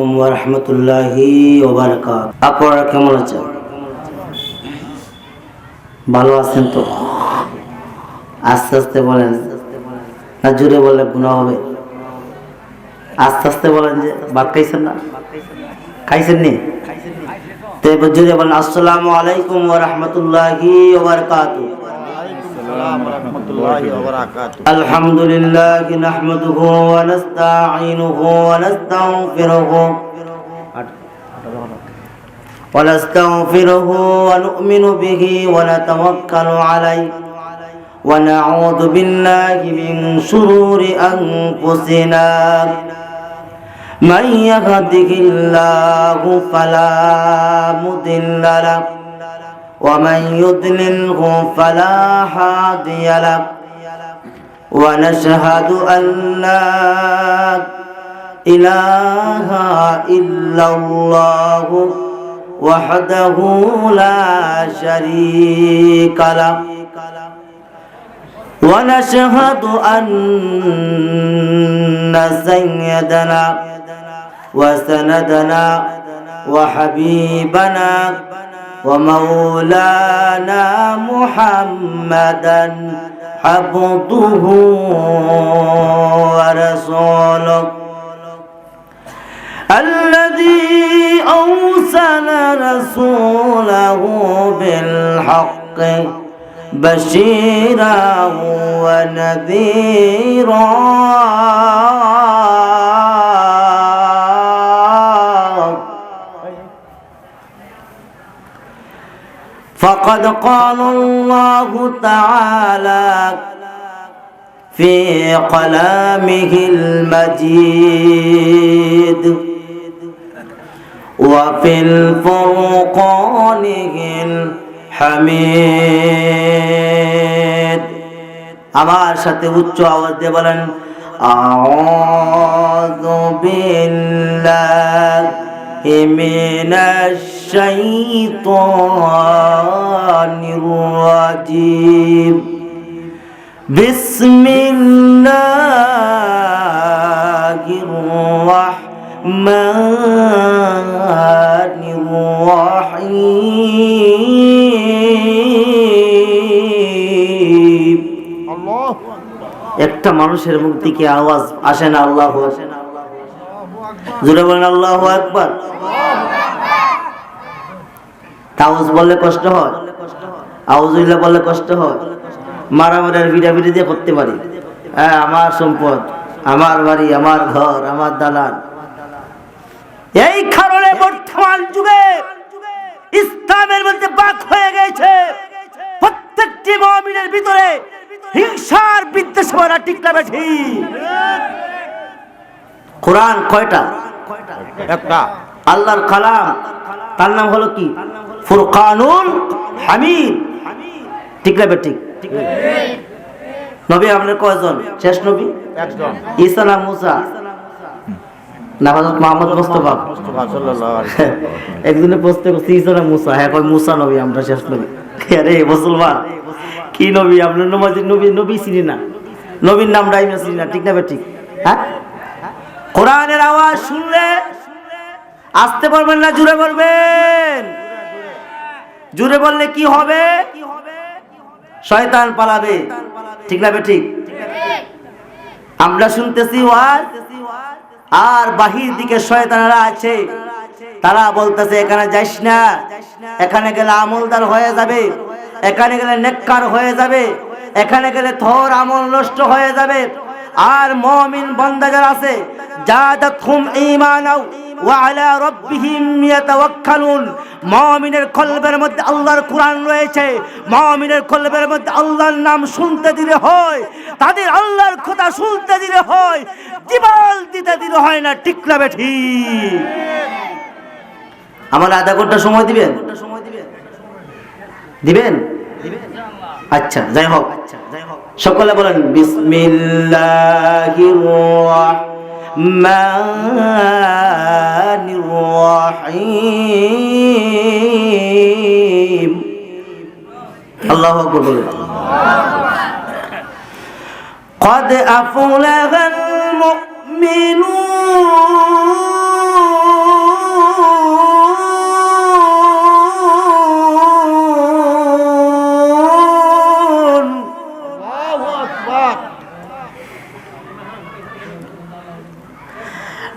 ওয়া রাহমাতুল্লাহি ওয়া বারাকাতুহু। আপনারা কেমন আছেন? ভালো আছেন তো? আস্তে আস্তে বলেন, না জোরে বললে গুনাহ হবে। আস্তে আস্তে বলেন। যে ভাত খাইছেন না? খাইছেন নি? তো এবার জোরে বলেন, আসসালামু আলাইকুম ওয়া রাহমাতুল্লাহি ওয়া বারাকাতুহু। আলহামদুলিল্লাহ নাহমাদুহু ওয়া নাস্তাঈনুহু ওয়া নাস্তাগফিরুহু ওয়া নু'মিনু বিহি ওয়া নাতাওয়াক্কালু আলাইহি ওয়া নাউযু বিল্লাহি মিন শুরুরি আনফুসিনা মান ইয়াহদিহিল্লাহু ফালা মুদিল্লা লাহু ওয়া মান ইউদ্লিলহু ফালা হাদিয়া লাহু ওয়া নাশহাদু আল্লা ইলাহা ইল্লাল্লাহু ওয়াহদাহু লা শারীকা লাহু ওয়া নাশহাদু আন্না সাইয়্যিদানা ওয়া সানাদানা ওয়া হাবিবানা ওয়া মাওলানা মুহাম্মাদান আবদুহু ওয়া রাসূলুহু الذي أرسل رسوله بالحق بشيرا ونذيرا فقد قال الله تعالى في كلامه المجيد وفي الفرقانه الحميد আমার সাথে উচ্চ আওয়াজ দিয়ে বলেন, আউযু বিল্লাহি মিনাশ শাইতানির রাজীম বিসমিল্লাহির রাহমানির রাহিম। একটা মানুষের মুখ থেকে আওয়াজ আসে না আল্লাহু আকবার? জোরে বলেন আল্লাহু আকবার। তাওয়াজ বললে কষ্ট হয়, আউযুবিল্লাহ বললে কষ্ট হয়। মারামারি আর বিড়াবিড়ি দিয়ে করতে পারি, হ্যাঁ, আমার সম্পদ, আমার বাড়ি, আমার ঘর, আমার দালান। এই কারণে বর্তমান যুগে ইসলামের মধ্যে বাক হয়ে গেছে। প্রত্যেকটি মুমিনের ভিতরে হিংসার বিদ্বেষ ভরা টিকলা বেশি। কোরআন কয়টা? একটা। আল্লাহর কালাম, তার নাম হলো কি? ফুরকানুল হামিদ। ঠিক না বেঠিক? নবী আপনার কয়জন? শেষ নবী একজন, ঈসা না মুসা না হযরত মুহাম্মদ মুস্তাফা সাল্লাল্লাহু আলাইহি ওয়াসাল্লাম? একজনে প্রশ্ন করছে ঈসা না মুসা? হ্যাঁ, কয় মুসা নবী, আমরা শেষ নবী। আরে মুসলমান, কি নবী? আপনার নবী চিনি না, নবীর নাম রাইমা চিনি না। ঠিক না বেঠিক? হ্যাঁ, কোরআনের আওয়াজ শুনলে আসতে পারবেন না, জোরে বলবেন। জোরে বললে কি হবে? শয়তান পালাবে। ঠিক না বেঠিক? আমরা শুনতেছি ওয়াজ, আর বাহির দিকে শয়তানরা আছে, তারা বলতেছে এখানে যাইস না, এখানে গেলে আমলদার হয়ে যাবে, এখানে গেলে নেককার হয়ে যাবে, এখানে গেলে তোর আমল নষ্ট হয়ে যাবে। আর মুমিন বান্দা যারা আছে, জাদাতহুম ঈমানাও ওয়া আলা রাব্বিহিম ইয়াতাওয়াক্কালুন, মুমিনের কলবের মধ্যে আল্লাহর কোরআন রয়েছে, মুমিনের কলবের মধ্যে আল্লাহর নাম শুনতে দিলে হয়, তাদের আল্লাহর কথা শুনতে দিলে হয়, জিবাল দিতে দিলে হয় না। ঠিক না বেঠিক? আমার আধা ঘন্টা সময় দিবেন? দিবেন? আচ্ছা, যাই হোক, সকলে বলেন বিসমিল্লাহির রাহমানির রাহিম। আল্লাহু আকবার বলেন। قد أفلح المؤمنون الذين هم في صلاتهم خاشعون الذين هم عن اللغو معرضون وتركوا اللهو ونذروا ما بث فيهم الملائكة والملائكة يسبحون بحمد ربهم ويستغفرون لمن في الأرض ألا له الملك وهو على كل شيء قدير.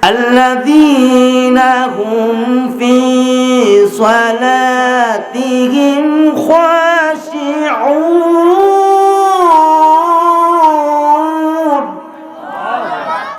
الذين هم في صلاتهم خاشعون